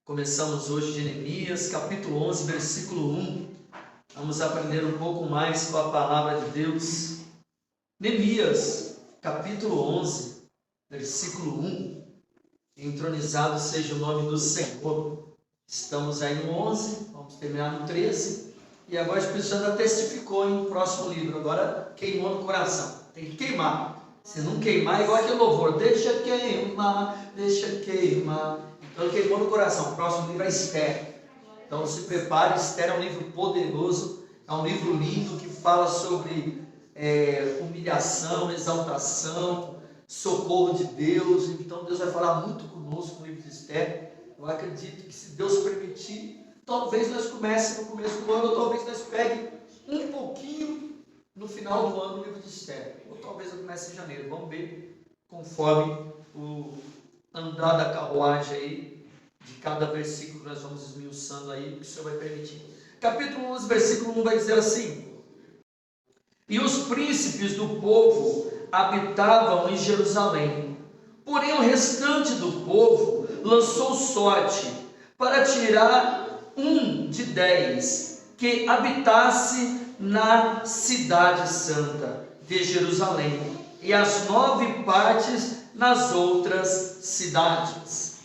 Começamos hoje de Neemias, capítulo 11, versículo 1. Vamos aprender um pouco mais com a palavra de Deus. Neemias, capítulo 11, versículo 1. Entronizado seja o nome do Senhor. Estamos aí no 11, vamos terminar no 13. E agora o Espírito Santo já testificou em um próximo livro. Agora queimou no coração. Tem que queimar. Se não queimar, igual aquele louvor. Deixa queimar, deixa queimar. Então queimou no coração. O próximo livro é Esther. Então se prepare. Esther é um livro poderoso. É um livro lindo que fala sobre humilhação, exaltação, socorro de Deus. Então Deus vai falar muito conosco no livro de Esther. Eu acredito que, se Deus permitir, talvez nós comece no começo do ano, ou talvez nós pegue um pouquinho no final do ano o livro de Esther, ou talvez eu comece em janeiro. Vamos ver conforme o andar da carruagem aí, de cada versículo nós vamos esmiuçando aí, o que o Senhor vai permitir. Capítulo 11, versículo 1 vai dizer assim: e os príncipes do povo habitavam em Jerusalém, porém o restante do povo lançou sorte para tirar um de 10 que habitasse na cidade santa de Jerusalém, e as 9 partes nas outras cidades.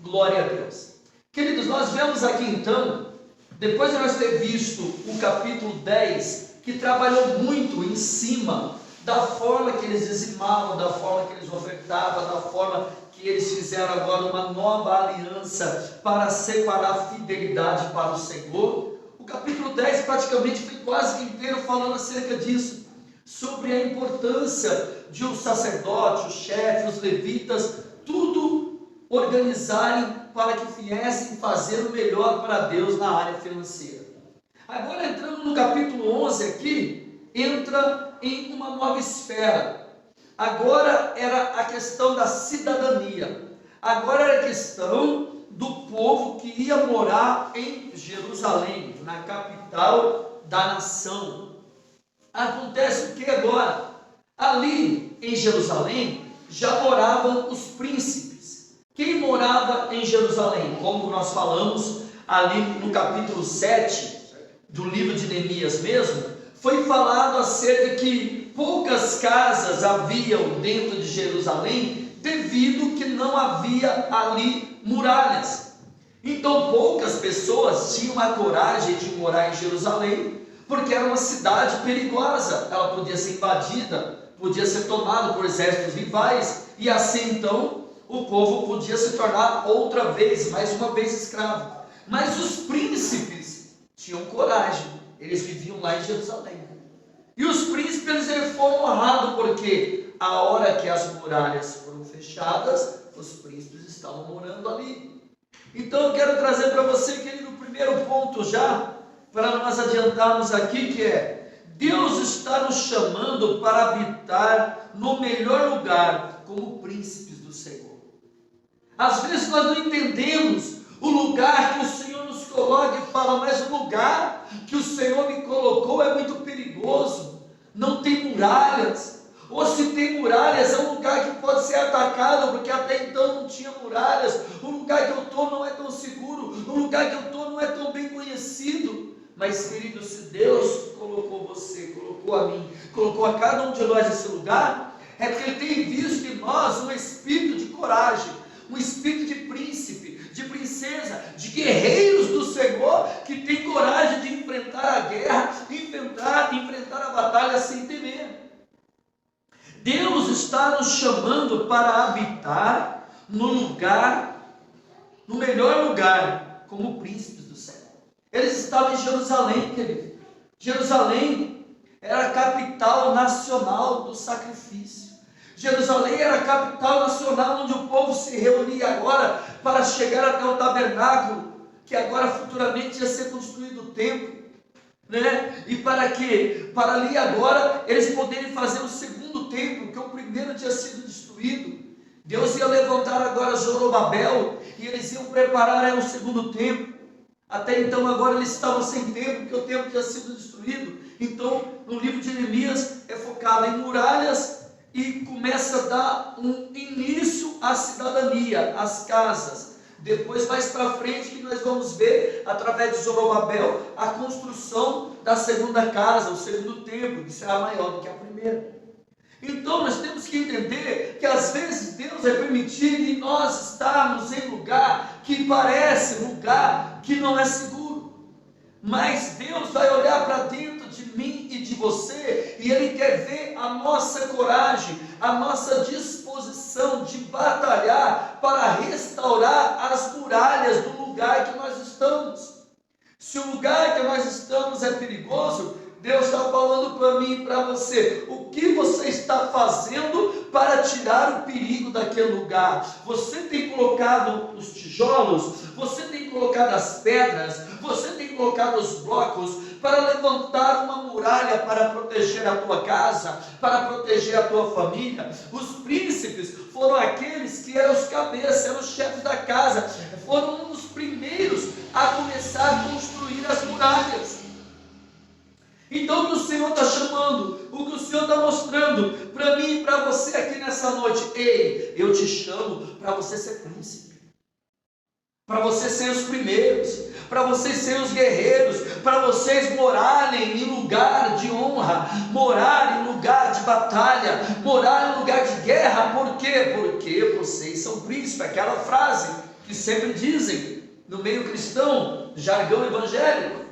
Glória a Deus. Queridos, nós vemos aqui então, depois de nós ter visto o capítulo 10, que trabalhou muito em cima da forma que eles dizimavam, da forma que eles ofertavam, da forma que eles fizeram agora uma nova aliança para separar a fidelidade para o Senhor. O capítulo 10 praticamente foi quase inteiro falando acerca disso, sobre a importância de um sacerdote, o chefe, os levitas, tudo organizarem para que viessem fazer o melhor para Deus na área financeira. Agora, entrando no capítulo 11 aqui, entra em uma nova esfera. Agora era a questão da cidadania. Agora era a questão do povo que ia morar em Jerusalém, na capital da nação. Acontece o que agora? Ali em Jerusalém já moravam os príncipes. Quem morava em Jerusalém? Como nós falamos ali no capítulo 7 do livro de Neemias mesmo, foi falado acerca que poucas casas haviam dentro de Jerusalém, devido que não havia ali muralhas. Então poucas pessoas tinham a coragem de morar em Jerusalém, porque era uma cidade perigosa. Ela podia ser invadida, podia ser tomada por exércitos rivais, e assim então o povo podia se tornar outra vez, mais uma vez escravo. Mas os príncipes tinham coragem, eles viviam lá em Jerusalém. E os príncipes eles foram honrados, porque a hora que as muralhas foram fechadas, os príncipes estavam morando ali. Então eu quero trazer para você, querido, o primeiro ponto já, para nós adiantarmos aqui, que é: Deus está nos chamando para habitar no melhor lugar, como príncipes do Senhor. Às vezes nós não entendemos o lugar que o Senhor nos coloca e fala, mas o lugar que o Senhor me colocou é muito perigoso, não tem muralhas, ou se tem muralhas é um lugar que pode ser atacado, porque até então não tinha muralhas. O lugar que eu estou não é tão seguro, o lugar que eu estou não é tão bem conhecido. Mas, querido, se Deus colocou você, colocou a mim, colocou a cada um de nós nesse lugar, é porque Ele tem visto em nós um espírito de coragem, um espírito de príncipe, de princesa, de guerreiros do Senhor, que tem coragem de enfrentar a guerra, enfrentar a batalha sem temer. Deus está nos chamando para habitar no lugar, no melhor lugar, como príncipes do céu. Eles estavam em Jerusalém, querido. Jerusalém era a capital nacional do sacrifício. Jerusalém era a capital nacional onde o povo se reunia agora para chegar até o tabernáculo, que agora futuramente ia ser construído o templo, né? E para quê? Para ali agora eles poderem fazer o segundo templo, que o primeiro tinha sido destruído. Deus ia levantar agora Zorobabel e eles iam preparar o segundo templo. Até então agora eles estavam sem templo, porque o templo tinha sido destruído. Então no livro de Neemias é focado em muralhas, e começa a dar um início à cidadania, às casas. Depois, mais para frente, que nós vamos ver, através de Zorobabel, a construção da segunda casa, o segundo templo, que será maior do que a primeira. Então nós temos que entender que às vezes Deus vai permitir nós estarmos em lugar que parece lugar que não é seguro, mas Deus vai olhar para dentro de mim e de você, e Ele quer ver a nossa coragem, a nossa disposição de batalhar para restaurar as muralhas do lugar que nós estamos. Se o lugar que nós estamos é perigoso, Deus está falando para mim e para você, o que você está fazendo para tirar o perigo daquele lugar? Você tem colocado os tijolos, você tem colocado as pedras, você tem colocado os blocos para levantar uma muralha para proteger a tua casa, para proteger a tua família. Os príncipes foram aqueles que eram os cabeças, eram os chefes da casa, foram um dos primeiros a começar a construir as muralhas. Então o que o Senhor está chamando, o que o Senhor está mostrando para mim e para você aqui nessa noite, ei, eu te chamo para você ser príncipe, para vocês serem os primeiros, para vocês serem os guerreiros, para vocês morarem em lugar de honra, morar em lugar de batalha, morar em lugar de guerra. Por quê? Porque vocês são príncipes, aquela frase que sempre dizem no meio cristão, jargão evangélico,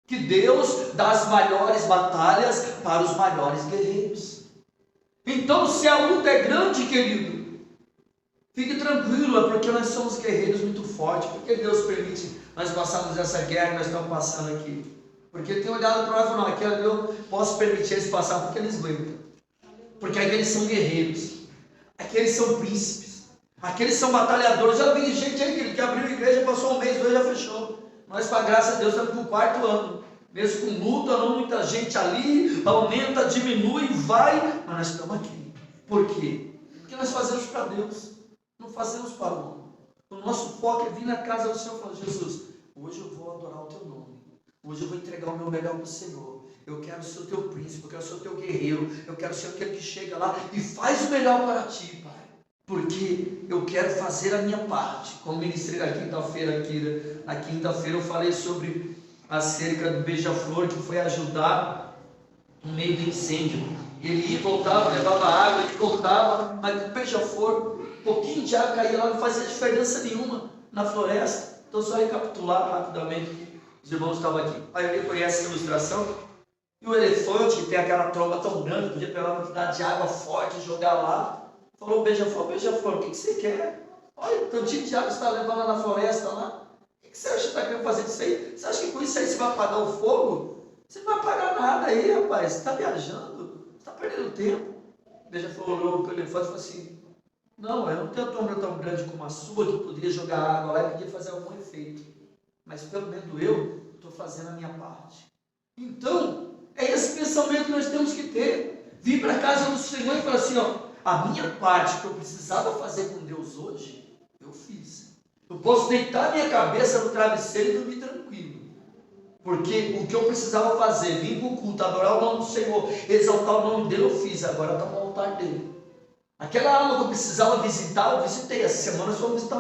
que Deus dá as maiores batalhas para os maiores guerreiros. Então, se a luta é grande, querido, fique tranquilo, é porque nós somos guerreiros muito fortes, porque Deus permite nós passarmos essa guerra que nós estamos passando aqui. Porque tem olhado para nós e falado, não, aqui eu posso permitir eles passar porque eles aguentam. Porque aqueles são guerreiros, aqueles são príncipes, aqueles são batalhadores. Já vi gente aí, querido, que abriu a igreja, passou um mês, 2 já fechou. Nós, com a graça de Deus, estamos no 4º ano. Mesmo com luta, não muita gente ali, aumenta, diminui, vai, mas nós estamos aqui. Por quê? Porque nós fazemos para Deus, não fazemos para o homem. O nosso foco é vir na casa do Senhor e falar, Jesus, hoje eu vou adorar o teu nome, hoje eu vou entregar o meu melhor para o Senhor. Eu quero ser o teu príncipe, eu quero ser o teu guerreiro, eu quero ser aquele que chega lá e faz o melhor para ti, Pai. Porque eu quero fazer a minha parte. Como ministrei na quinta-feira aqui, na quinta-feira eu falei sobre acerca do beija-flor que foi ajudar no meio do incêndio. Ele ia, voltava, levava água, ele voltava, mas o beija-flor, um pouquinho de água caía lá, não fazia diferença nenhuma na floresta. Então só recapitular rapidamente, os irmãos estavam aqui. A maioria conhece a ilustração. E o elefante, que tem aquela tromba tão grande, podia pegar uma quantidade de água forte e jogar lá. Falou, beija-flor, beija-flor, o que você quer? Olha o tantinho de água que você está levando lá na floresta lá. O que você acha que está querendo fazer disso aí? Você acha que com isso aí você vai apagar o fogo? Você não vai apagar nada aí, rapaz. Você está viajando, você está perdendo tempo. O beija-flor olhou para o elefante e falou assim, não, eu não tenho uma tromba tão grande como a sua que poderia jogar água lá e podia fazer algum efeito. Mas pelo menos eu estou fazendo a minha parte. Então, é esse pensamento que nós temos que ter. Vir para a casa do Senhor e falar assim, ó, a minha parte que eu precisava fazer com Deus hoje, eu fiz. Eu posso deitar minha cabeça no travesseiro e dormir tranquilo. Porque o que eu precisava fazer, vir para o culto, adorar o nome do Senhor, exaltar o nome dele, eu fiz. Agora está no altar dele. Aquela alma que eu precisava visitar, eu visitei. Essa semana nós fomos visitar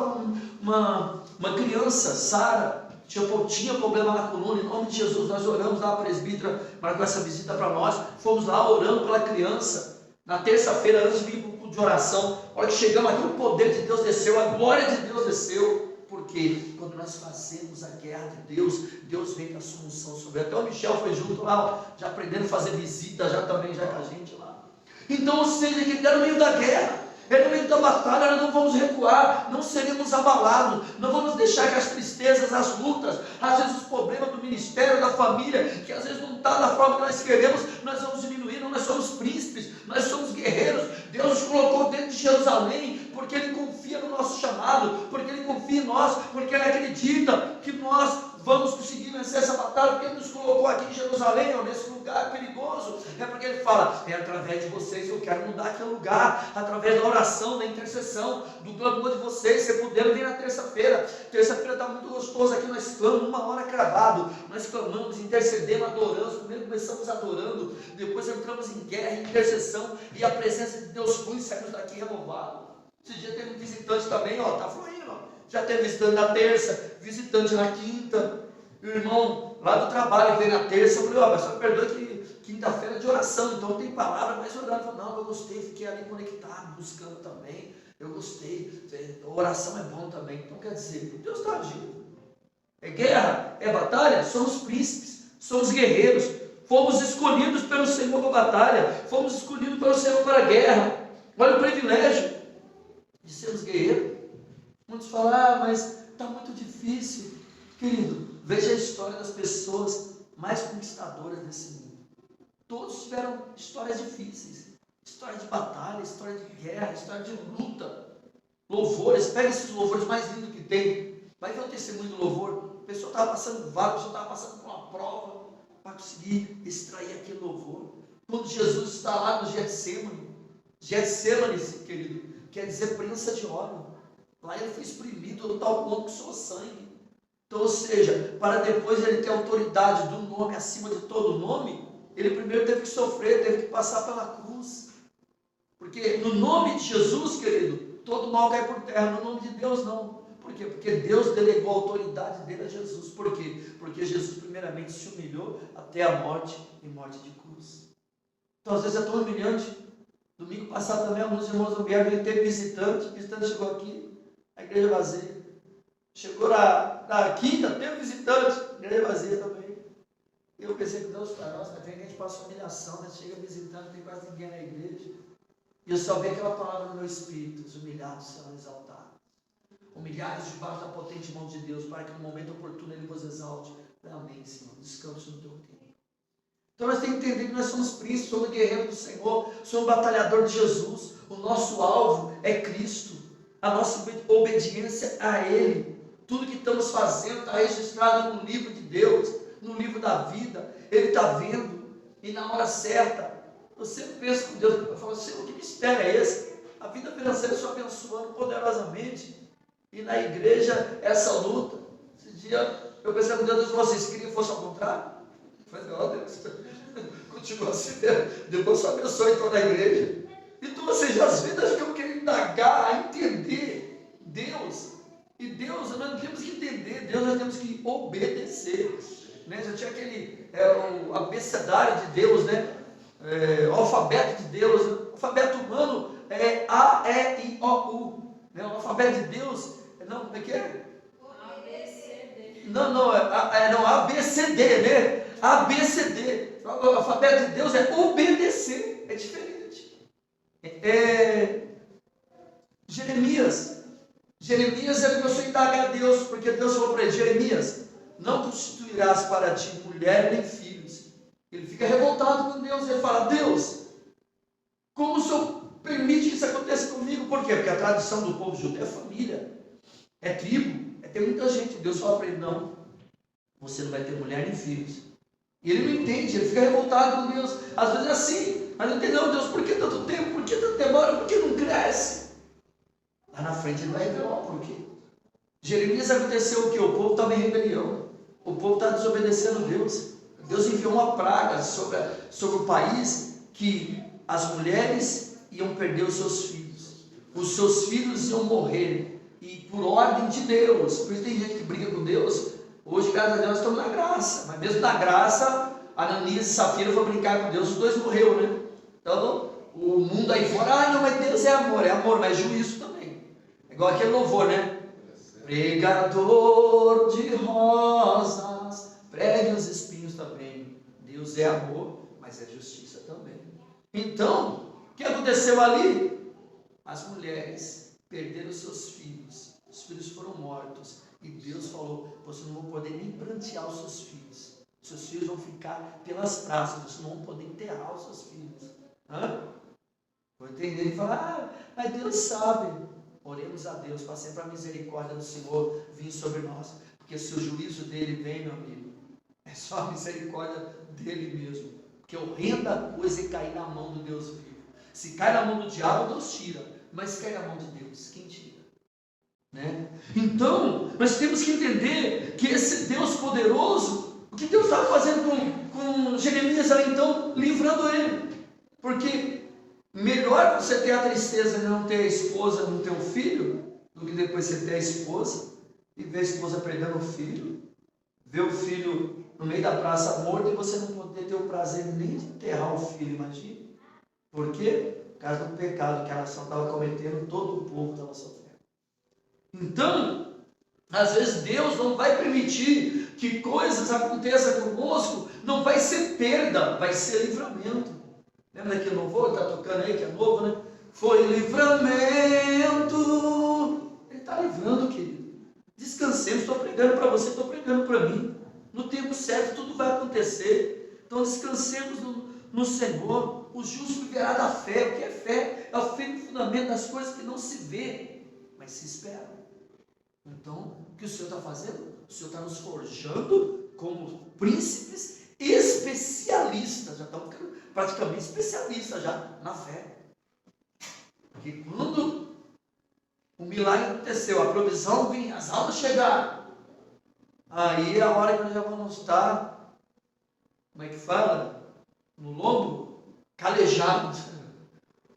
uma criança, Sara. Tinha problema na coluna, em nome de Jesus, nós oramos lá, a presbítera marcou essa visita para nós, fomos lá orando pela criança, na terça-feira, antes de vir para o culto de oração. A hora que chegamos aqui, o poder de Deus desceu, a glória de Deus desceu, porque quando nós fazemos a guerra de Deus, Deus vem com a solução sobre. Até o Michel foi junto lá, já aprendendo a fazer visita, já também, já com a gente lá. Então, ou seja, que ele está no meio da guerra, no meio da batalha, nós não vamos recuar, não seremos abalados, não vamos deixar que as tristezas, as lutas, às vezes os problemas do ministério, da família, que às vezes não está da forma que nós queremos, nós vamos diminuir. Não, nós somos príncipes, nós somos guerreiros. Deus nos colocou dentro de Jerusalém, porque Ele confia no nosso chamado, porque Ele confia em nós, porque Ele acredita que nós vamos conseguir vencer essa batalha, porque Ele nos colocou aqui em Jerusalém, ó, nesse lugar perigoso. É porque Ele fala, é através de vocês que eu quero mudar aquele lugar, através da oração, da intercessão, do clamor de vocês. Se puderam vir na terça-feira, terça-feira está muito gostoso aqui, nós clamamos 1 hora cravado, nós clamamos, intercedemos, adoramos. Primeiro começamos adorando, depois entramos em guerra, em intercessão, e a presença de Deus flui, saímos daqui renovados. Esse dia teve um visitante também, ó, está fluindo, ó. já teve visitante na terça, visitante na quinta. E o irmão lá do trabalho veio na terça, eu falei, ó, pastor, perdoa que quinta-feira é de oração, então tem palavra, mas orando. Eu falei, não, eu gostei, fiquei ali conectado, buscando também, eu gostei, oração é bom também. Então quer dizer, Deus está agindo. É guerra, é batalha, somos príncipes, somos guerreiros, fomos escolhidos pelo Senhor para a batalha, fomos escolhidos pelo Senhor para a guerra. Olha o privilégio de sermos guerreiros. Muitos falam, mas está muito difícil. Querido, veja a história das pessoas mais conquistadoras desse mundo. Todos tiveram histórias difíceis, história de batalha, história de guerra, história de luta, louvores. Pega esses louvores mais lindos que tem, vai ver o testemunho do louvor. A pessoa estava passando vale, a pessoa estava passando por uma prova para conseguir extrair aquele louvor. Quando Jesus está lá no Getsemane, querido, quer dizer prensa de óleo. Lá ele foi espremido a tal ponto que soou sangue. Então, ou seja, para depois ele ter autoridade do nome acima de todo nome, ele primeiro teve que sofrer, teve que passar pela cruz. Porque no nome de Jesus, querido, todo mal cai por terra. No nome de Deus, não. Por quê? Porque Deus delegou a autoridade dele a Jesus. Por quê? Porque Jesus primeiramente se humilhou até a morte e morte de cruz. Então, às vezes é tão humilhante. Domingo passado também, alguns irmãos do Guerra veio ter visitante. O visitante chegou aqui, a igreja vazia. Chegou na quinta, teve visitante, igreja vazia também. Eu pensei que Deus para nós, mas vem que a gente passa humilhação, né? Chega visitante, não tem quase ninguém na igreja. E eu só vi aquela palavra no meu espírito: os humilhados serão exaltados. Humilhados debaixo da potente mão de Deus, para que no momento oportuno Ele vos exalte. Amém, Senhor. Descanso no teu tempo. Então nós temos que entender que nós somos príncipes, somos guerreiros do Senhor, somos batalhador de Jesus. O nosso alvo é Cristo. A nossa obediência a Ele. Tudo que estamos fazendo está registrado no livro de Deus, no livro da vida. Ele está vendo. E na hora certa, eu sempre penso com Deus, eu falo, Senhor, que mistério é esse? A vida financeira só abençoando poderosamente. E na igreja, essa luta. Esse dia, eu pensei com Deus, vocês queriam que fosse ao contrário? Eu falei, ó Deus, continua assim mesmo. Depois só abençoe então na igreja. Então, ou seja, as vidas que eu quero indagar, entender Deus. E Deus, nós temos que entender, Deus nós temos que obedecer. Né? Já tinha aquele, o abecedário de Deus, né? O alfabeto de Deus. O alfabeto humano é A, E, I, O, U. Né? O alfabeto de Deus, não, como é que é? A, B, C, D. Não, A, B, C, D, né? A, B, C, D. O alfabeto de Deus é obedecer, é diferente. Jeremias ele começou a indagar a Deus, porque Deus falou para ele, Jeremias, não constituirás para ti mulher nem filhos. Ele fica revoltado com Deus, ele fala, Deus, como o Senhor permite que isso aconteça comigo? Por quê? Porque a tradição do povo judeu é família, é tribo, é ter muita gente. Deus fala para ele, não, você não vai ter mulher nem filhos. E ele não entende, ele fica revoltado com Deus. Às vezes é assim, mas não entende, não, Deus, por que tanto tempo? Por que tanta demora? Por que não cresce? Lá na frente ele vai revelar o porquê. Jeremias aconteceu o que? O povo estava em rebelião. O povo está desobedecendo a Deus. Deus enviou uma praga sobre o país, que as mulheres iam perder os seus filhos. Os seus filhos iam morrer. E por ordem de Deus. Por isso tem gente que briga com Deus. Hoje, graças a Deus, nós estamos na graça. Mas mesmo na graça, Ananias e Safira foram brincar com Deus. Os dois morreram, né? Então, o mundo aí fora, não, mas Deus é amor, mas juízo também. É igual aquele louvor, né? Pregador de rosas, pregue os espinhos também. Deus é amor, mas é justiça também. Então, o que aconteceu ali? As mulheres perderam seus filhos. Os filhos foram mortos. E Deus falou, vocês não vão poder nem prantear os seus filhos. Seus filhos vão ficar pelas praças, vocês não vão poder enterrar os seus filhos. Vou entender e falar, mas Deus sabe. Oremos a Deus, para sempre a misericórdia do Senhor vir sobre nós. Porque se o juízo dele vem, meu amigo, é só a misericórdia dele mesmo. Porque horrenda coisa é cair na mão do Deus vivo. Se cai na mão do diabo, Deus tira. Mas se cai na mão de Deus, quem tira? Né? Então, nós temos que entender que esse Deus poderoso, o que Deus estava fazendo com Jeremias ali, então, livrando ele. Porque melhor você ter a tristeza de não ter a esposa, não ter o filho, do do que depois você ter a esposa e ver a esposa perdendo o filho, ver o filho no meio da praça morto e você não poder ter o prazer nem de enterrar o filho, imagina. Por quê? Por causa do pecado que a nação estava cometendo, todo o povo estava sofrendo. Então, às vezes Deus não vai permitir que coisas aconteçam conosco, não vai ser perda, vai ser livramento. Lembra daquele louvor que está tocando aí, que é novo, né? Foi livramento. Ele está livrando, querido. Descansemos, estou pregando para você, estou pregando para mim. No tempo certo tudo vai acontecer. Então descansemos no Senhor. O justo viverá da fé. O que é fé? É o firme fundamento das coisas que não se vê, mas se espera. Então, o que o Senhor está fazendo? O Senhor está nos forjando como príncipes especialistas. Já estamos praticamente especialistas já na fé. Porque quando o milagre aconteceu, a provisão vinha, as almas chegaram, aí é a hora que nós já vamos estar, como é que fala? No lombo, calejados.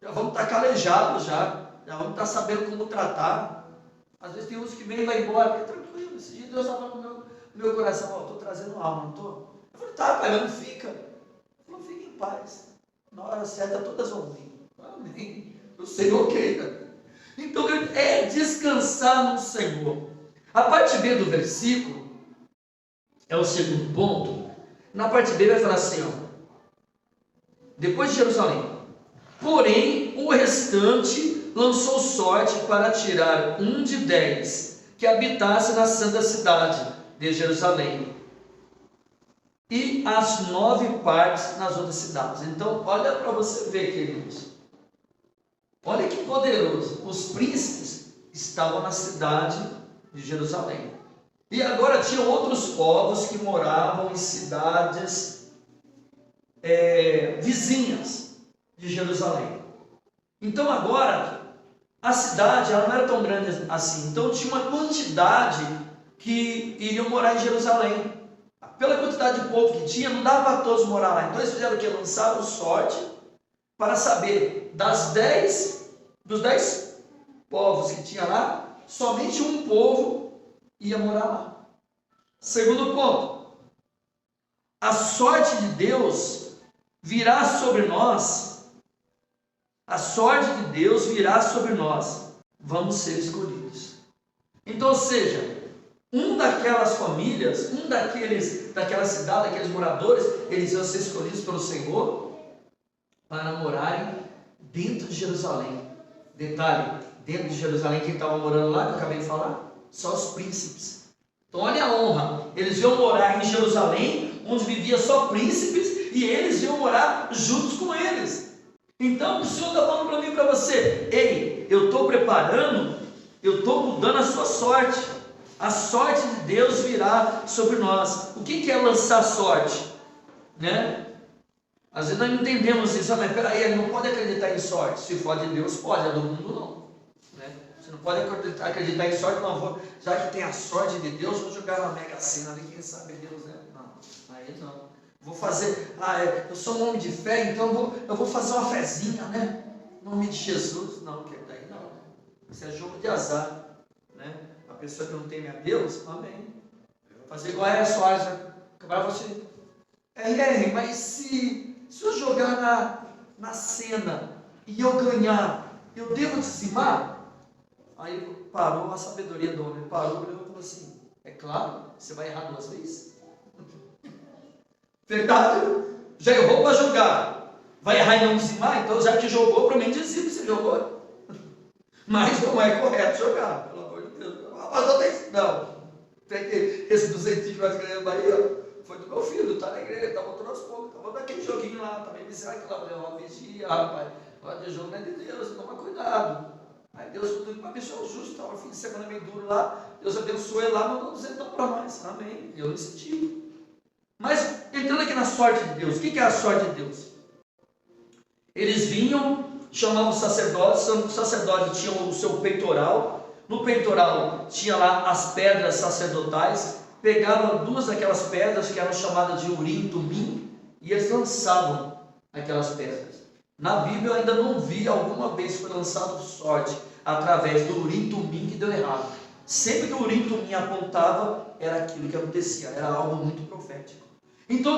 Já vamos estar calejados já vamos estar sabendo como tratar. Às vezes tem uns que vêm e vai embora, fica tranquilo. Esse dia Deus está falando no meu coração, estou trazendo alma, não estou? Eu falei, tá, pai, mas não fica. Ele falou, fica em paz. Na hora certa todas vão vir. Amém. O Senhor queira. Então é descansar no Senhor. A parte B do versículo é o segundo ponto. Na parte B vai falar assim, ó, depois de Jerusalém, porém o restante lançou sorte para tirar 1 de 10 que habitasse na santa cidade de Jerusalém, e as 9 partes nas outras cidades. Então olha para você ver, queridos, olha que poderoso. Os príncipes estavam na cidade de Jerusalém, e agora tinham outros povos que moravam em cidades vizinhas de Jerusalém. Então agora a cidade ela não era tão grande assim, então tinha uma quantidade que iriam morar em Jerusalém. Pela quantidade de povo que tinha, não dava para todos morar lá. Então eles fizeram o que? Lançaram sorte para saber dos 10 povos que tinha lá, somente um povo ia morar lá. Segundo ponto, a sorte de Deus virá sobre nós. A sorte de Deus virá sobre nós. Vamos ser escolhidos. Então, ou seja, um daquelas famílias, daquela cidade, daqueles moradores, eles iam ser escolhidos pelo Senhor para morarem dentro de Jerusalém. Detalhe, dentro de Jerusalém, quem estava morando lá, que eu acabei de falar? Só os príncipes. Então olha a honra, eles iam morar em Jerusalém, onde vivia só príncipes, e eles iam morar juntos com eles. Então o Senhor está falando para mim e para você, ei, eu estou preparando, eu estou mudando a sua sorte. A sorte de Deus virá sobre nós. O que é lançar sorte? Né? Às vezes nós não entendemos isso, mas peraí, ele não pode acreditar em sorte. Se for de Deus, pode, é do mundo não. Né? Você não pode acreditar em sorte, não. Já que tem a sorte de Deus, vou jogar na Mega Sena ali, quem sabe Deus, né? Não, aí não. Vou fazer, eu sou um homem de fé, então eu vou fazer uma fezinha, né? Em nome de Jesus. Não, que daí não. Isso é jogo de azar, né? A pessoa que não teme a Deus, amém. Fazer igual a Era Soares, acabar você. Mas se eu jogar na cena e eu ganhar, eu devo dizimar? Aí parou a sabedoria do homem, parou e falou assim, é claro, você vai errar 2 vezes. Verdade? Já errou para jogar, vai errar e não dizimar? Então já que jogou, para mim dizima, você jogou. Mas não é correto jogar, pelo amor de Deus. Não, tem que esse 200 que nós ganhamos aí, foi do meu filho, está na igreja, está botando aos poucos, está botando aquele joguinho lá, também viciado que lá, uma vigia, rapaz, olha, jogo não é de Deus, toma cuidado. Aí Deus tudo para abençoar o justo, estava fim de semana meio duro lá, Deus abençoou ele lá, mandou 200 para nós, amém, eu me senti. Mas entrando aqui na sorte de Deus, o que é a sorte de Deus? Eles vinham, chamavam os sacerdotes, o sacerdote tinha o seu peitoral, no peitoral tinha lá as pedras sacerdotais, pegavam 2 daquelas pedras que eram chamadas de Urim e Tumim, e eles lançavam aquelas pedras. Na Bíblia eu ainda não vi alguma vez que foi lançado sorte, através do Urim e Tumim que deu errado. Sempre que o Urim e Tumim apontava, era aquilo que acontecia, era algo muito profético. Então,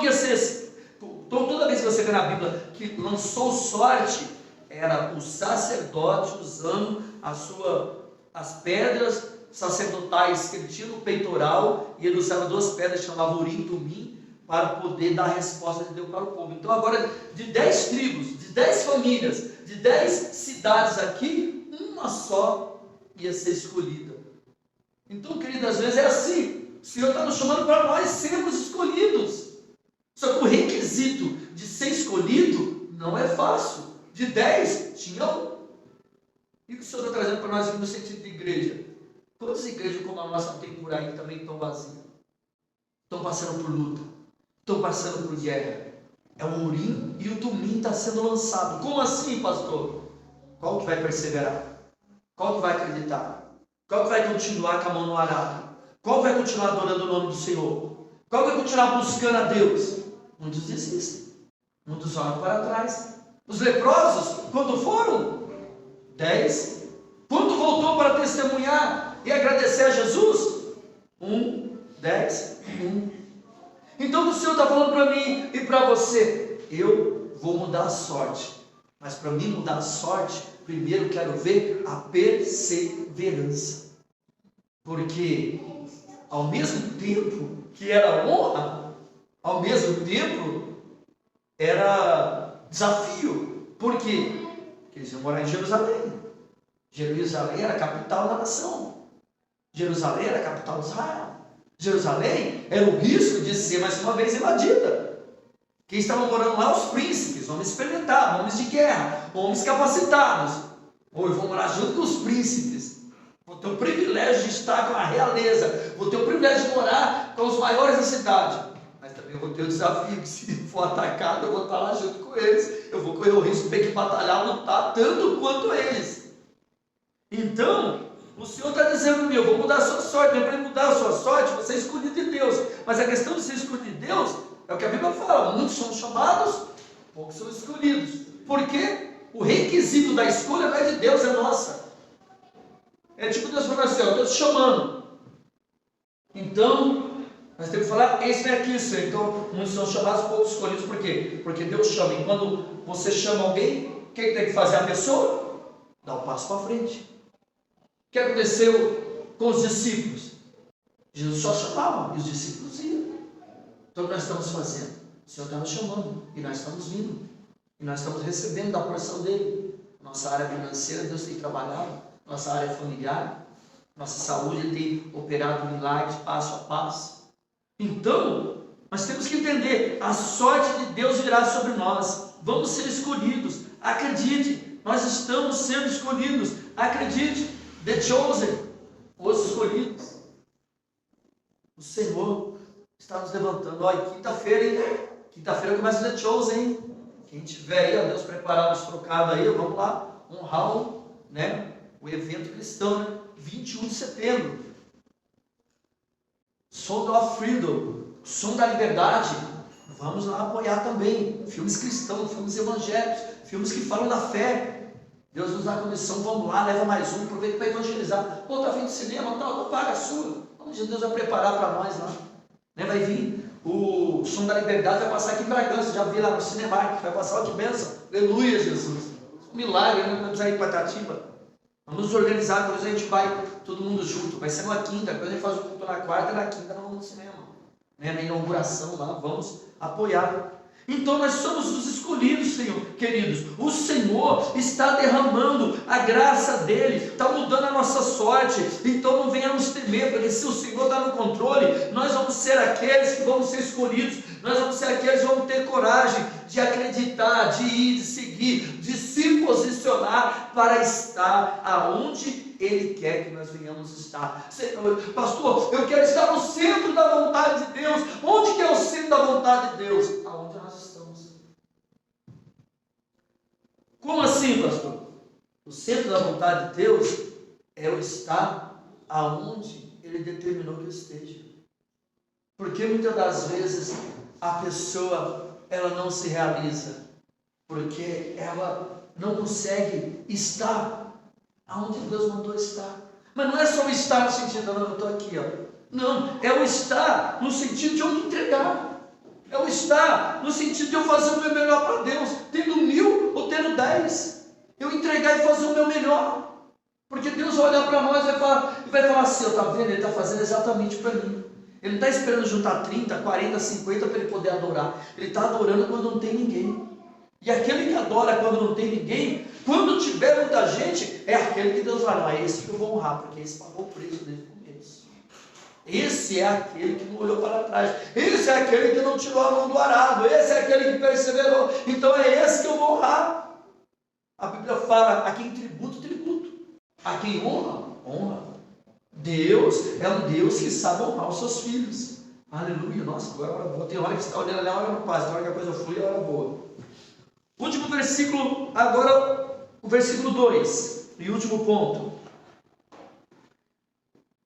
toda vez que você vê na Bíblia que lançou sorte, era o sacerdote usando as pedras sacerdotais que ele tinha no peitoral, e ele usava 2 pedras, chamava Urim e Tumim, para poder dar a resposta de Deus para o povo. Então agora, de 10 tribos, de 10 famílias, de 10 cidades aqui, uma só ia ser escolhida. Então, querido, às vezes é assim, o Senhor está nos chamando para nós sermos escolhidos. Só que o requisito de ser escolhido não é fácil. De 10, tinha um. E o que o Senhor está trazendo para nós aqui no sentido de igreja? Quantas igrejas como a nossa tem por aí também estão vazias? Estão passando por luta, estão passando por guerra. É o Urim e o Tumim está sendo lançado. Como assim, pastor? Qual que vai perseverar? Qual que vai acreditar? Qual que vai continuar com a mão no arado? Qual vai continuar adorando o nome do Senhor? Qual vai continuar buscando a Deus? Muitos desistem, muitos olham para trás. Os leprosos, quando foram? 10. Quando voltou para testemunhar e agradecer a Jesus? 10. Então o Senhor está falando para mim e para você: eu vou mudar a sorte, mas para mim mudar a sorte, primeiro quero ver a perseverança, porque ao mesmo tempo que era honra, ao mesmo tempo era desafio. Por quê? Porque eles iam morar em Jerusalém. Jerusalém era a capital da nação. Jerusalém era a capital de Israel. Jerusalém era o risco de ser mais uma vez invadida. Quem estava morando lá? Os príncipes, homens experimentados, homens de guerra, homens capacitados. Eu vou morar junto com os príncipes. Vou ter o privilégio de estar com a realeza. Vou ter o privilégio de morar com os maiores da cidade. Mas também eu vou ter o desafio que, se for atacado, eu vou estar lá junto com eles. Eu vou correr o risco de ter que batalhar, lutar tanto quanto eles. Então, o Senhor está dizendo para mim: eu vou mudar a sua sorte. Não é para mudar a sua sorte, você é escolhido de Deus. Mas a questão de ser escolhido de Deus é o que a Bíblia fala: muitos são chamados, poucos são escolhidos. Por quê? O requisito da escolha não é de Deus, é nossa. É tipo Deus falando assim: eu estou te chamando. Então, nós temos que falar: eis-me aqui, Senhor. Então, muitos são chamados, poucos escolhidos. Por quê? Porque Deus chama. E quando você chama alguém, o que tem que fazer a pessoa? Dá um passo para frente. O que aconteceu com os discípulos? Jesus só chamava e os discípulos iam. Então, o que nós estamos fazendo? O Senhor está nos chamando e nós estamos vindo. E nós estamos recebendo da porção dele. Nossa área financeira, Deus tem trabalhado. Nossa área familiar, nossa saúde, ele tem operado milagres passo a passo. Então, nós temos que entender: a sorte de Deus virá sobre nós. Vamos ser escolhidos. Acredite, nós estamos sendo escolhidos. Acredite, the chosen, os escolhidos. O Senhor está nos levantando. Olha, quinta-feira, hein? Quinta-feira começa o the chosen, hein? Quem tiver aí, ó, Deus preparar os trocados aí, vamos lá honrar o evento cristão, né? 21 de setembro. Sound of Freedom, som da liberdade. Vamos lá apoiar também. Filmes cristãos, filmes evangélicos, filmes que falam da fé. Deus nos dá a condição, vamos lá, leva mais um, aproveita para evangelizar. Pô, tá vindo cinema, não paga a sua. Deus vai preparar para nós lá. Vai vir o som da liberdade, vai passar aqui em Bragança, já vi lá no Cinemark, vai passar, ó, que bênção. Aleluia, Jesus. Um milagre, não vamos ir para Itatiba. Vamos nos organizar, depois a gente vai todo mundo junto. Vai ser na quinta, depois a gente faz o culto na quarta, e na quinta nós vamos no cinema. Na inauguração lá, vamos apoiar. Então nós somos os escolhidos, Senhor, queridos. O Senhor está derramando a graça dele, está mudando a nossa sorte. Então não venhamos temer, porque se o Senhor está no controle, nós vamos ser aqueles que vamos ser escolhidos. Nós vamos ser aqueles que vamos ter coragem de acreditar, de ir, de seguir, de se posicionar para estar aonde Ele quer que nós venhamos estar. Senhor, pastor, eu quero estar no centro da vontade de Deus. Onde que é o centro da vontade de Deus? Aonde nós estamos. Como assim, pastor? O centro da vontade de Deus é o estar aonde Ele determinou que eu esteja. Porque muitas das vezes a pessoa, ela não se realiza, porque ela não consegue estar aonde Deus mandou estar. Mas não é só o estar no sentido, não, eu estou aqui, ó. Não, é o estar no sentido de eu me entregar. É o estar no sentido de eu fazer o meu melhor para Deus, tendo 1000 ou tendo 10. Eu entregar e fazer o meu melhor. Porque Deus vai olhar para nós e vai falar assim, está vendo? Ele está fazendo exatamente para mim. Ele não está esperando juntar 30, 40, 50 para ele poder adorar. Ele está adorando quando não tem ninguém. E aquele que adora quando não tem ninguém, quando tiver muita gente, é aquele que Deus vai lá, é esse que eu vou honrar, porque esse pagou o preço desde o começo. Esse é aquele que não olhou para trás. Esse é aquele que não tirou a mão do arado. Esse é aquele que perseverou. Então é esse que eu vou honrar. A Bíblia fala, a quem tributo, tributo. A quem honra, honra. Deus é um Deus que sabe honrar os seus filhos. Aleluia. Nossa, agora é hora boa. Tem hora que você está olhando ali, a hora não passa. Tem hora que a coisa flui, é hora boa. Último versículo, agora o versículo 2. E último ponto.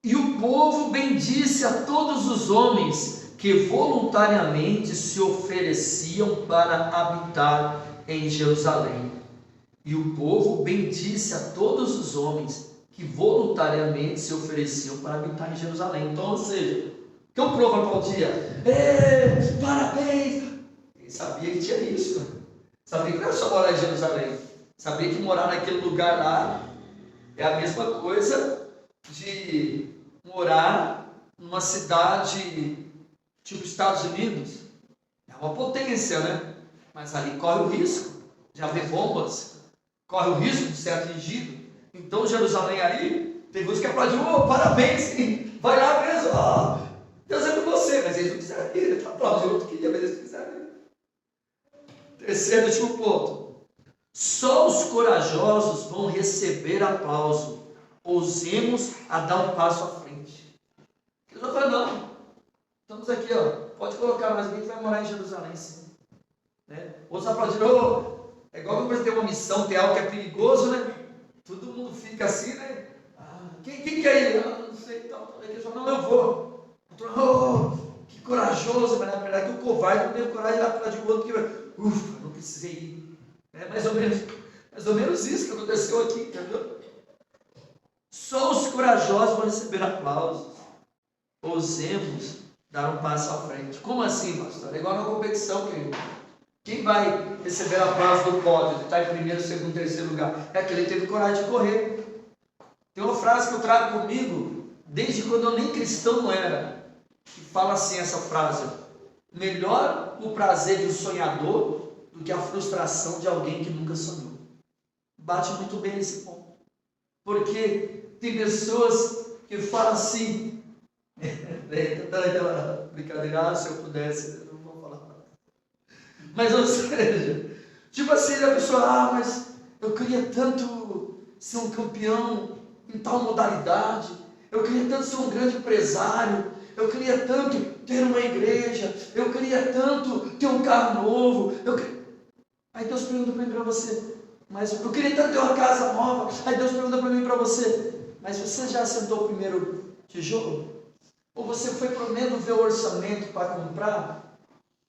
E o povo bendisse a todos os homens que voluntariamente se ofereciam para habitar em Jerusalém. E o povo bendisse a todos os homens que voluntariamente se ofereciam para habitar em Jerusalém. Então, ou seja, que o povo aplaudia, parabéns! Ele sabia que tinha isso. Sabia que não era só morar em Jerusalém. Sabia que morar naquele lugar lá é a mesma coisa de morar numa cidade tipo Estados Unidos. É uma potência, né? Mas ali corre o risco de haver bombas, corre o risco de ser atingido. Então Jerusalém aí, tem uns que aplaudiram, parabéns, sim, vai lá mesmo, Deus é com você, mas eles não quiseram ir, ele aplaudiu, outro queria, mas eles não quiseram ir. Terceiro e último ponto, só os corajosos vão receber aplauso, ousemos a dar um passo à frente. Eles vão falar, não, estamos aqui, pode colocar, mas alguém vai morar em Jerusalém, sim. Né? Outros aplaudiram, é igual quando você tem uma missão, tem algo que é perigoso, né? Todo mundo fica assim, né? Quem quer ir? Não sei, então, não, eu vou. Que corajoso, mas na verdade que o covarde não teve coragem de ir lá para de outro, que não precisei ir. É mais ou menos isso que aconteceu aqui, entendeu? Só os corajosos vão receber aplausos. Ousemos dar um passo à frente. Como assim, pastor? É igual na competição, querido. Quem vai receber aplauso do pódio, de estar em primeiro, segundo, terceiro lugar? É aquele que teve coragem de correr. Tem uma frase que eu trago comigo, desde quando eu nem cristão era, que fala assim essa frase: melhor o prazer de um sonhador do que a frustração de alguém que nunca sonhou. Bate muito bem nesse ponto. Porque tem pessoas que falam assim, aquela brincadeira, se eu pudesse, eu não vou falar nada. Mas, ou seja, tipo assim, a pessoa, mas eu queria tanto ser um campeão em tal modalidade, eu queria tanto ser um grande empresário, eu queria tanto ter uma igreja, eu queria tanto ter um carro novo, Aí Deus pergunta para mim, para você, mas eu queria tanto ter uma casa nova. Aí Deus pergunta para mim, para você, mas você já assentou o primeiro tijolo? Ou você foi pelo menos ver o orçamento para comprar?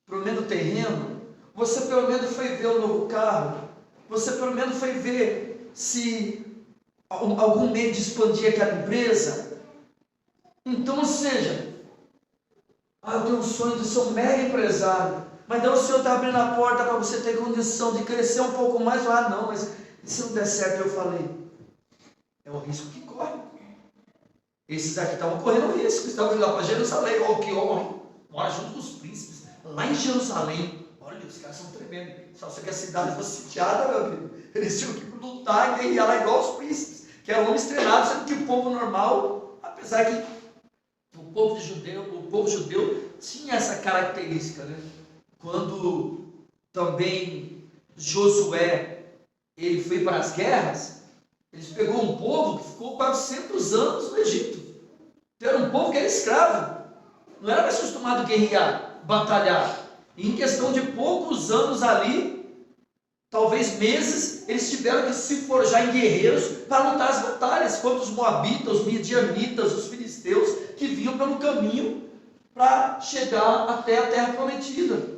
Pelo menos o terreno? Você pelo menos foi ver o novo carro? Você pelo menos foi ver se algum meio de expandir aquela empresa? Então, ou seja, eu tenho um sonho de ser um mega empresário, mas daí o Senhor está abrindo a porta para você ter condição de crescer um pouco mais. Não, mas se não der certo, eu falei, é o risco que corre. Esses aqui estavam correndo risco, estavam indo lá para Jerusalém, que homem, mora junto com os príncipes, lá em Jerusalém. Olha, os caras são tremendos. Só que a cidade fosse sitiada, meu filho, eles tinham que lutar e ia lá igual os príncipes, que eram homens treinados, sendo que o povo normal, apesar que o povo judeu tinha essa característica, né? Quando também Josué ele foi para as guerras, ele pegou um povo que ficou 400 anos no Egito. Então era um povo que era escravo, não era mais acostumado a guerrear, batalhar. E em questão de poucos anos ali, talvez meses, eles tiveram que se forjar em guerreiros para lutar as batalhas contra os moabitas, os midianitas, os filisteus, que vinham pelo caminho para chegar até a terra prometida.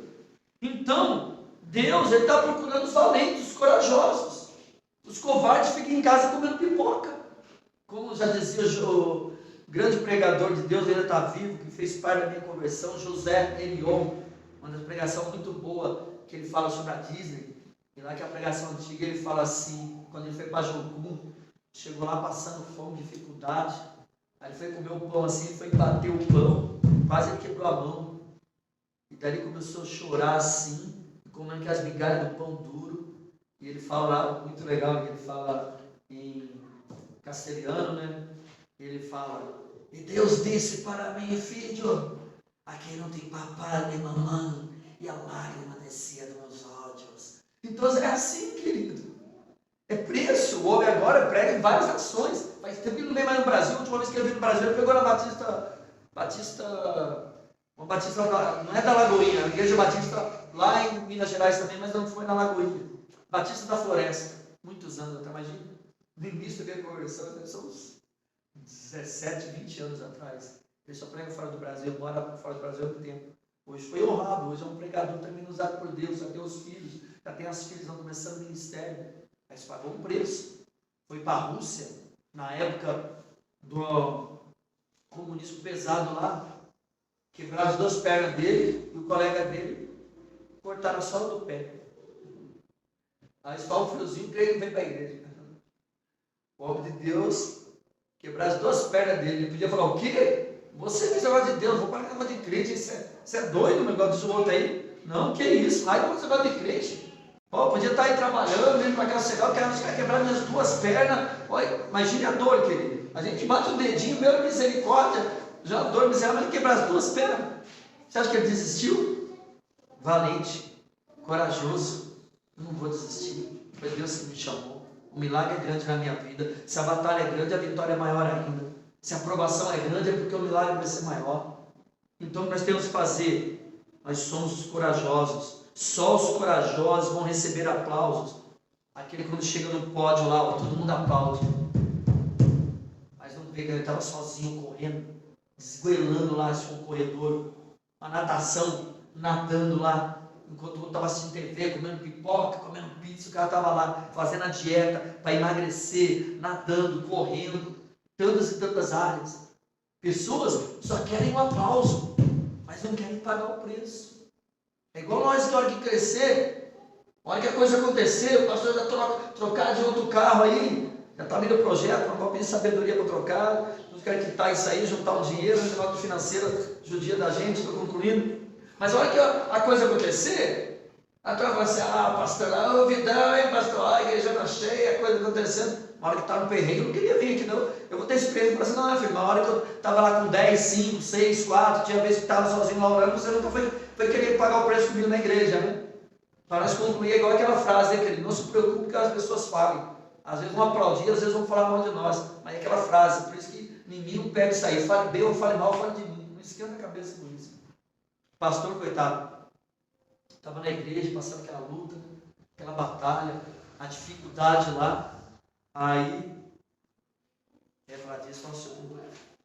Então, Deus está procurando os valentes, os corajosos. Os covardes ficam em casa comendo pipoca. Como já dizia o grande pregador de Deus, ele está vivo, que fez parte da minha conversão, José Elion, uma das pregações muito boa, que ele fala sobre a Disney. E lá que a pregação antiga, ele fala assim, quando ele foi para Jocum, chegou lá passando fome, dificuldade, aí ele foi comer o pão assim, foi bater o pão, quase ele quebrou a mão. E daí ele começou a chorar assim, comendo as migalhas do pão duro. E ele fala lá, muito legal, ele fala em castelhano, né? Ele fala: e Deus disse para mim, filho, aqui não tem papai nem mamãe, e a lágrima descia dos meus olhos. Então é assim, querido. É preço. O homem agora prega em várias nações. Faz tempo que ele não vem mais no Brasil. A última vez que ele veio no Brasil, ele pegou na uma Batista, não é da Lagoinha, a Igreja Batista lá em Minas Gerais também, mas não foi na Lagoinha. Batista da Floresta, muitos anos até, imagina. No início da minha conversão, são uns 17, 20 anos atrás. Ele só prega fora do Brasil, mora fora do Brasil há muito tempo. Hoje foi honrado, hoje é um pregador também usado por Deus, já tem os filhos, já tem as filhas, estão começando o ministério. Mas pagou um preço. Foi para a Rússia, na época do comunismo pesado lá, quebraram as duas pernas dele e o colega dele cortaram a sola do pé. Aí só um friozinho que ele veio para a igreja. O homem de Deus quebrar as duas pernas dele. Ele podia falar: o quê? Você fez o negócio de Deus, vou para a cama de crente. Você é doido, o negócio do outro aí? Não, que isso? Ai, não, você vai de crente. Oh, podia estar aí trabalhando, indo para cá chegar, o cara vai quebrar minhas duas pernas. Olha, imagine a dor, querido. A gente bate o dedinho, meu misericórdia, já a dor miserável, mas ele quebrar as duas pernas. Você acha que ele desistiu? Valente, corajoso. Não vou desistir. Foi Deus que me chamou. O milagre é grande na minha vida. Se a batalha é grande, a vitória é maior ainda. Se a aprovação é grande, é porque o milagre vai ser maior. Então, o que nós temos que fazer? Nós somos os corajosos. Só os corajosos vão receber aplausos. Aquele quando chega no pódio lá, todo mundo aplaude. Mas não vê que ele estava sozinho correndo, esgoelando lá com o corredor. A natação, nadando lá. Enquanto o outro estava assistindo TV, comendo pipoca, comendo pizza, o cara estava lá fazendo a dieta para emagrecer, nadando, correndo, tantas e tantas áreas. Pessoas só querem um aplauso, mas não querem pagar o preço. É igual nós que a hora que crescer, a hora que a coisa acontecer, o pastor já trocar de outro carro aí, já está vindo o projeto, uma copinha de sabedoria para trocar, não quer quitar isso aí, juntar um dinheiro, um negócio financeiro judia da gente, estou concluindo. Mas a hora que a coisa acontecer, a turma vai assim: ah, pastor, ô vidão, hein, pastor, a igreja está cheia, a coisa acontecendo. Na hora que está no perrengue, eu não queria vir aqui não. Eu vou ter experiência, assim: não, filho, na hora que eu estava lá com 10, 5, 6, 4, tinha vezes que estava sozinho lá orando, você nunca foi querer pagar o preço comigo na igreja, né? Para nós concluir, é igual aquela frase, né, querido? Não se preocupe com o que as pessoas falem. Às vezes vão aplaudir, às vezes vão falar mal de nós. Mas é aquela frase, por isso que ninguém não pede isso aí. Fale bem ou fale mal, fale de mim. Não esquenta a cabeça com isso. Pastor, coitado, estava na igreja, passando aquela luta, aquela batalha, a dificuldade lá. Aí, falar disso, nossa,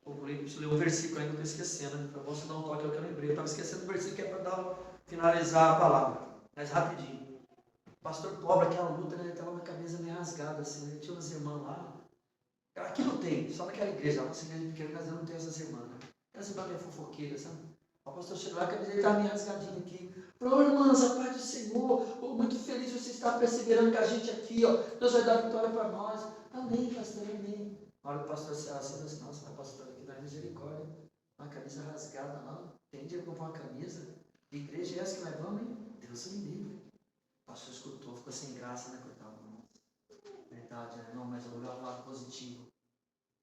eu preciso ler um versículo ainda, eu estou esquecendo. Para você dar um toque ao que eu lembrei. Eu estava esquecendo o versículo que é para finalizar a palavra. Mas rapidinho. O pastor pobre, aquela luta, né, ele estava com a camisa meio rasgada, assim, né? Tinha umas irmãs lá. Aqui não tem, só naquela igreja, nossa igreja pequena, mas eu não tenho essas irmãs, né? As irmãs meio fofoqueiras, sabe? O pastor chegou lá, a camisa dele estava meio rasgadinha aqui. Falou: irmãs, a paz do Senhor, muito feliz você estar perseverando com a gente aqui, ó. Deus vai dar vitória para nós. Amém, pastor, amém. Na hora que o pastor se assim, nossa, mas pastor, aqui dá misericórdia. Uma camisa rasgada, não. Tem dinheiro para comprar uma camisa? Que igreja é essa que nós vamos, hein? Deus me livre. O pastor escutou, ficou sem graça, né, coitado? Verdade, né? Não, mas eu vou levar lado positivo.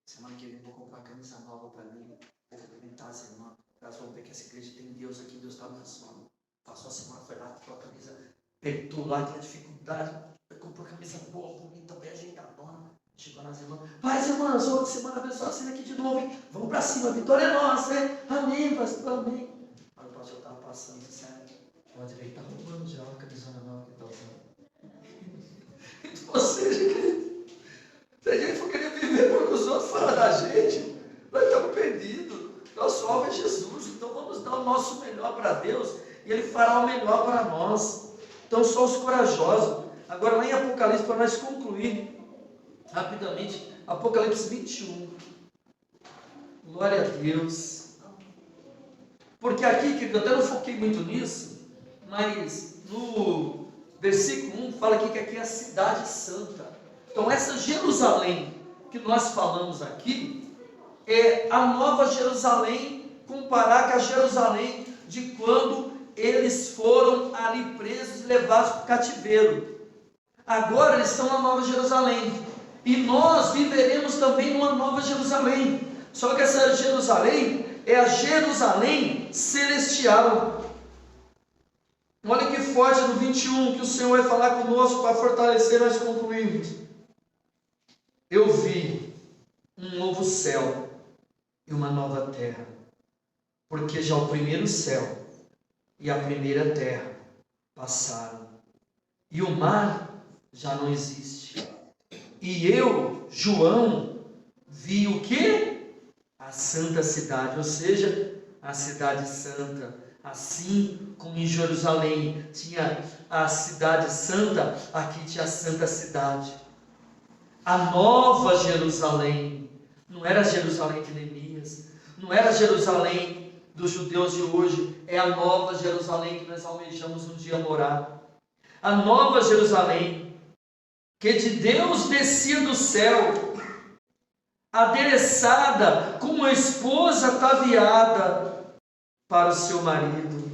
Semana que vem eu vou comprar uma camisa nova para mim. Vou cumprimentar as irmãs. Elas vão ver que essa igreja tem Deus aqui, Deus está abençoando. Passou a semana, foi lá, comprou a camisa, apertou lá, tinha dificuldade, comprou a camisa boa, bonita, bem ajeitadona. Chegou nas irmãs: paz, irmãs, outra semana abençoada, sendo aqui de novo, hein? Vamos para cima, a vitória é nossa, hein? Amém, pastor, amém. Aí o pastor estava passando, certo? Pode ver, está roubando já uma camisona nova que está usando. Ou seja, querido, se a gente for querer viver porque os outros falam da gente, nós estamos perdidos. Nosso alvo é Jesus, então vamos dar o nosso melhor para Deus e Ele fará o melhor para nós. Então, só os corajosos. Agora, lá em Apocalipse, para nós concluir, rapidamente, Apocalipse 21. Glória a Deus. Porque aqui, querido, eu até não foquei muito nisso, mas no versículo 1 fala aqui que aqui é a cidade santa. Então essa Jerusalém que nós falamos aqui é a nova Jerusalém, comparar com a Jerusalém de quando eles foram ali presos e levados para o cativeiro. Agora eles estão na nova Jerusalém, e nós viveremos também numa nova Jerusalém. Só que essa Jerusalém é a Jerusalém celestial. Olha que forte no 21 que o Senhor vai falar conosco para fortalecer nós concluirmos. Eu vi um novo céu e uma nova terra, porque já o primeiro céu e a primeira terra passaram, e o mar já não existe. E eu, João, vi o que? A santa cidade, ou seja, a cidade santa. Assim como em Jerusalém tinha a cidade santa, aqui tinha a santa cidade. A nova Jerusalém, não era a Jerusalém de Neemias, não era a Jerusalém dos judeus de hoje, é a nova Jerusalém que nós almejamos um dia morar. A nova Jerusalém, que de Deus descia do céu, adereçada como uma esposa ataviada para o seu marido.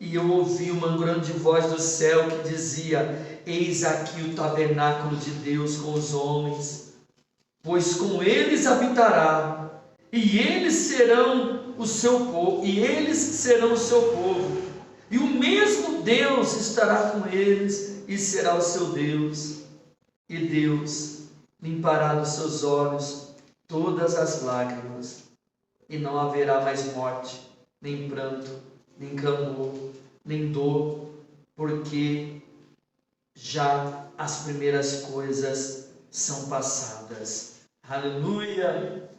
E eu ouvi uma grande voz do céu que dizia: eis aqui o tabernáculo de Deus com os homens, pois com eles habitará, e eles serão o seu povo, e o mesmo Deus estará com eles e será o seu Deus, e Deus limpará dos seus olhos todas as lágrimas, e não haverá mais morte, nem pranto, nem clamor, nem dor, porque já as primeiras coisas são passadas. Aleluia!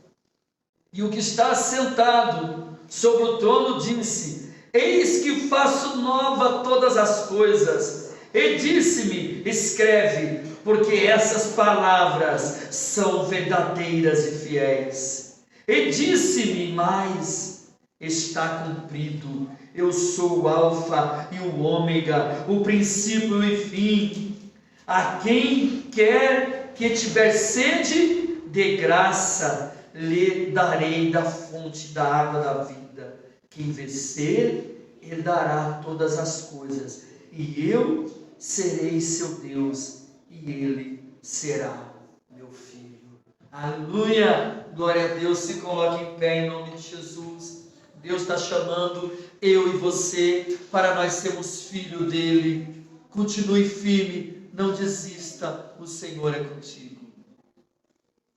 E o que está sentado sobre o trono disse: eis que faço nova todas as coisas. E disse-me: escreve, porque essas palavras são verdadeiras e fiéis. E disse-me mais: está cumprido. Eu sou o Alfa e o Ômega, o princípio e fim. A quem quer que tiver sede, de graça lhe darei da fonte da água da vida. Quem vencer, herdará todas as coisas, e eu serei seu Deus, e ele será meu filho. Aleluia! Glória a Deus. Se coloque em pé em nome de Jesus. Deus está chamando eu e você para nós sermos filho dele. Continue firme, não desista, o Senhor é contigo.